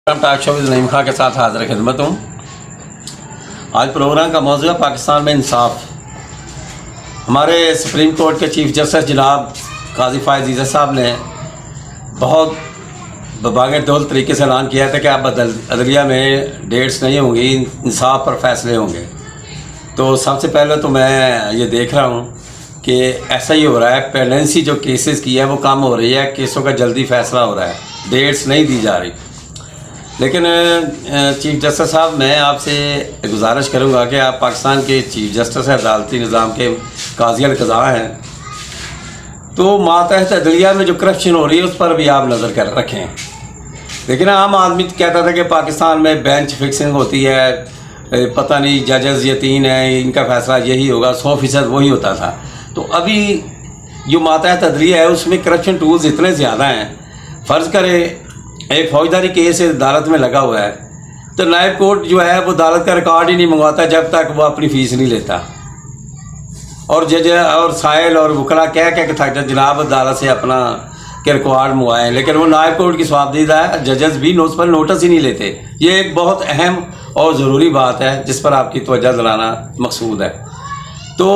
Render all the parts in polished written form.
Talk show with Naeem खां के साथ हाजिर खिदमत हूँ। आज प्रोग्राम का मौजूद है पाकिस्तान में इंसाफ। हमारे सुप्रीम कोर्ट के चीफ जस्टिस जनाब काजी फायज़ ईज़ा साहब ने बहुत बबागे दौल तरीके से ऐलान किया था कि अब अदलिया में डेट्स नहीं होंगी, इंसाफ पर फैसले होंगे। तो सबसे पहले तो मैं ये देख रहा हूँ कि ऐसा ही हो रहा है, पेंडेंसी जो केसेस की है वो कम हो रही है, केसों का जल्दी फैसला हो रहा है, डेट्स नहीं दी जा रही। लेकिन चीफ जस्टिस साहब, मैं आपसे गुजारिश करूंगा कि आप पाकिस्तान के चीफ जस्टिस हैं, अदालती निज़ाम के काज़ी अल-क़ज़ा हैं, तो मातहत अदलिया में जो करप्शन हो रही है उस पर भी आप नज़र कर रखें। लेकिन आम आदमी कहता था कि पाकिस्तान में बेंच फिक्सिंग होती है, पता नहीं जजेस यतीन हैं, इनका फ़ैसला यही होगा, 100% वही होता था। तो अभी जो मातहत अदलिया है उसमें करप्शन टूल्स इतने ज़्यादा हैं। फ़र्ज़ करें एक फौजदारी केस अदालत में लगा हुआ है तो नायब कोर्ट जो है वो अदालत का रिकॉर्ड ही नहीं मंगवाता जब तक वो अपनी फ़ीस नहीं लेता, और जज और साहिल और वकला कह के थक जनाब अदालत से अपना के रिकॉर्ड मंगवाएँ, लेकिन वो नायब कोर्ट की स्वाबदीदा है, जजेस भी उस पर नोटिस ही नहीं लेते। ये एक बहुत अहम और ज़रूरी बात है जिस पर आपकी तवज्जो दिलाना मकसूद है। तो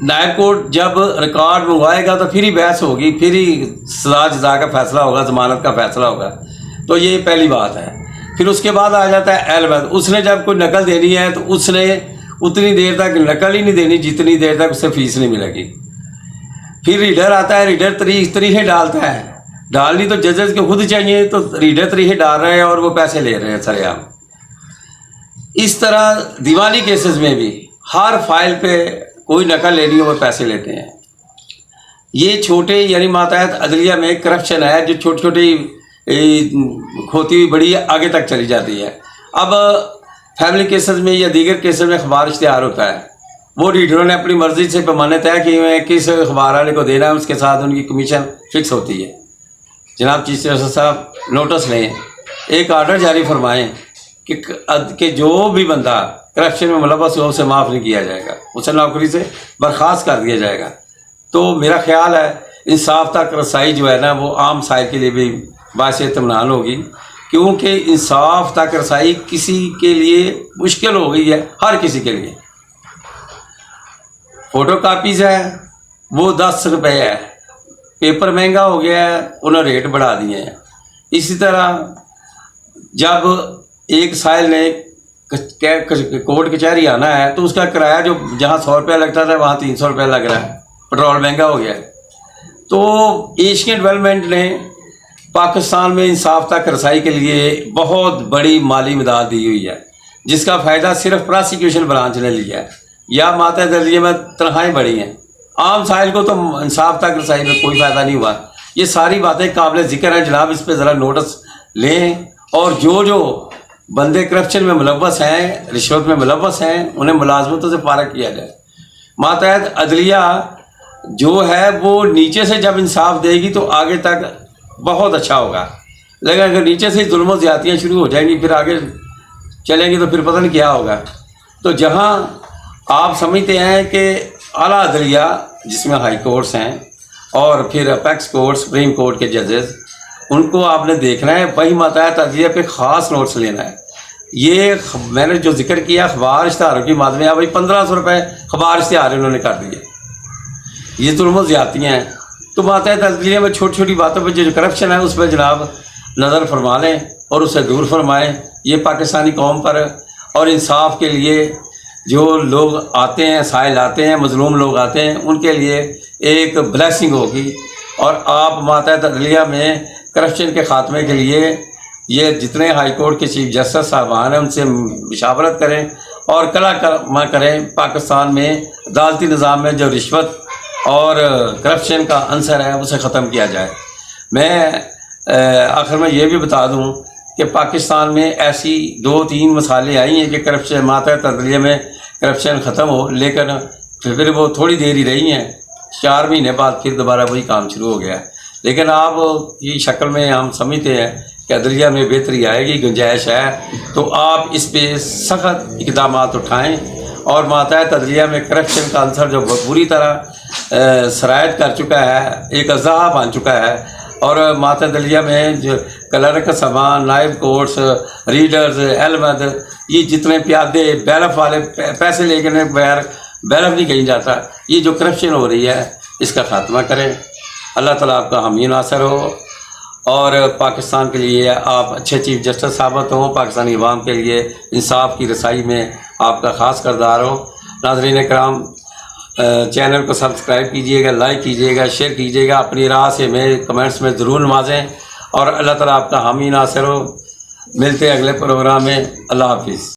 नायब कोर्ट जब रिकॉर्ड मंगवाएगा तो फिर ही बहस होगी, फिर ही सजा जजा का फ़ैसला होगा, ज़मानत का फ़ैसला होगा। तो ये पहली बात है। फिर उसके बाद आ जाता है अलवद। उसने जब कोई नकल देनी है तो उसने उतनी देर तक नकल ही नहीं देनी जितनी देर तक उससे फ़ीस नहीं मिलेगी। फिर रीडर आता है, रीडर तरीक़े डालता है, डालनी तो जजेस के खुद चाहिए, तो रीडर तरीक़े डाल रहे हैं और वो पैसे ले रहे हैं सरेआम। इस तरह दीवानी केसेस में भी हर फाइल पे कोई नकल लेनी हो वो पैसे लेते हैं। ये छोटे यानी मातहत अदलिया में करप्शन है जो छोटी छोटी खोती हुई बड़ी आगे तक चली जाती है। अब फैमिली केसेस में या दीगर केसेस में अखबार इश्तिहार होता है, वो रीडरों ने अपनी मर्ज़ी से पैमाने तय किए हुए हैं किस अखबार वाले को देना है, उसके साथ उनकी कमीशन फिक्स होती है। जनाब चीफ जस्टिस साहब नोटिस लें, एक आर्डर जारी फरमाएँ कि जो भी बंदा करप्शन में मुलव्वस हो उसे माफ़ नहीं किया जाएगा, उसे नौकरी से बर्खास्त कर दिया जाएगा। तो मेरा ख्याल है इंसाफ तक रसाई जो है ना वो आम साहिब के लिए भी बायस इत्मीनान होगी, क्योंकि इंसाफ तक रसाई किसी के लिए मुश्किल हो गई है, हर किसी के लिए। फ़ोटो कापीज़ है वो 10 रुपये है, पेपर महंगा हो गया है, उन्होंने रेट बढ़ा दिए हैं। इसी तरह जब एक साहिल ने कोर्ट कचहरी आना है तो उसका किराया जो जहाँ 100 रुपया लगता था वहाँ 300 रुपया लग रहा है, पेट्रोल महंगा हो गया है। तो एशियन डेवलपमेंट ने पाकिस्तान में इंसाफ तक रसाई के लिए बहुत बड़ी माली मदद दी हुई है, जिसका फ़ायदा सिर्फ प्रोसिक्यूशन ब्रांच ने लिया है या मातहत अदलिया में तनख्वाहें बढ़ी हैं। आम साहिल को तो इंसाफ तक रसाई में कोई फ़ायदा नहीं हुआ। ये सारी बातें काबिल ज़िक्र हैं जनाब, इस पर ज़रा नोटिस लें और जो बंदे करप्शन में मुलव्वस हैं, रिश्वत में मुलव्वस हैं, उन्हें मुलाजमतों से फारग किया जाए। मातहत अदलिया जो है वो नीचे से जब इंसाफ देगी तो आगे तक बहुत अच्छा होगा, लेकिन अगर नीचे से जुल्म और ज़्यादतियाँ शुरू हो जाएंगी फिर आगे चलेंगी तो फिर पता नहीं क्या होगा। तो जहाँ आप समझते हैं कि आला अदलिया जिसमें हाई कोर्ट्स हैं और फिर अपेक्स कोर्ट, सुप्रीम कोर्ट के जजेस, उनको आपने देखना है, वही मातहत अदलिया पे ख़ास नोट्स लेना है। ये मैंने जो जिक्र किया अखबार इश्तिहारों की माद में, भाई 1500 रुपये अखबार इश्तिहार उन्होंने कर दिए, ये जुल्म और ज़्यादतियाँ हैं। तो मातहत अदलिया में छोटी छोटी बातों पर जो करप्शन है उस पर जनाब नज़र फरमा लें और उसे दूर फरमाएँ। ये पाकिस्तानी कौम पर और इंसाफ के लिए जो लोग आते हैं, साहिल आते हैं, मजलूम लोग आते हैं, उनके लिए एक ब्लेसिंग होगी। और आप मातहत अदलिया में करप्शन के ख़ात्मे के लिए ये जितने हाई कोर्ट के चीफ जस्टिस साहबान हैं उनसे मुशावरत करें और कला करें पाकिस्तान में अदालती निज़ाम में जो रिश्वत और करप्शन का अंसर है उसे ख़त्म किया जाए। मैं आखिर में ये भी बता दूं कि पाकिस्तान में ऐसी 2-3 मसाले आई हैं कि करप्शन मातहत अदलिया में करप्शन ख़त्म हो, लेकिन फिर वो थोड़ी देर ही रही हैं, 4 महीने बाद फिर दोबारा वही काम शुरू हो गया। लेकिन आप की शक्ल में हम समझते हैं कि अदलिया में बेहतरी आएगी, गुंजाइश है, तो आप इस पर सख्त इक़दाम उठाएँ और मातहत अदलिया में करप्शन का अंसर जो बुरी तरह सरायत कर चुका है, एक अज़ा बन चुका है, और मातहत अदलिया में जो کلرک سبان، نائب کورٹس، ریڈرز، علمد، یہ جتنے پیادے بیلف والے پیسے لے کے بغیر بیلف نہیں کہیں جاتا، یہ جو کرپشن ہو رہی ہے اس کا خاتمہ کریں۔ اللہ تعالیٰ آپ کا حامی ناصر ہو اور پاکستان کے لیے آپ اچھے چیف جسٹس ثابت ہوں، پاکستانی عوام کے لیے انصاف کی رسائی میں آپ کا خاص کردار ہو۔ ناظرین کرام، چینل کو سبسکرائب کیجیے گا، لائک کیجیے گا، شیئر کیجیے گا، اپنی راہ سے میں کمنٹس میں ضرور نوازیں، اور اللہ تعالیٰ آپ کا حامی ناصر ہو۔ ملتے ہیں اگلے پروگرام میں، اللہ حافظ۔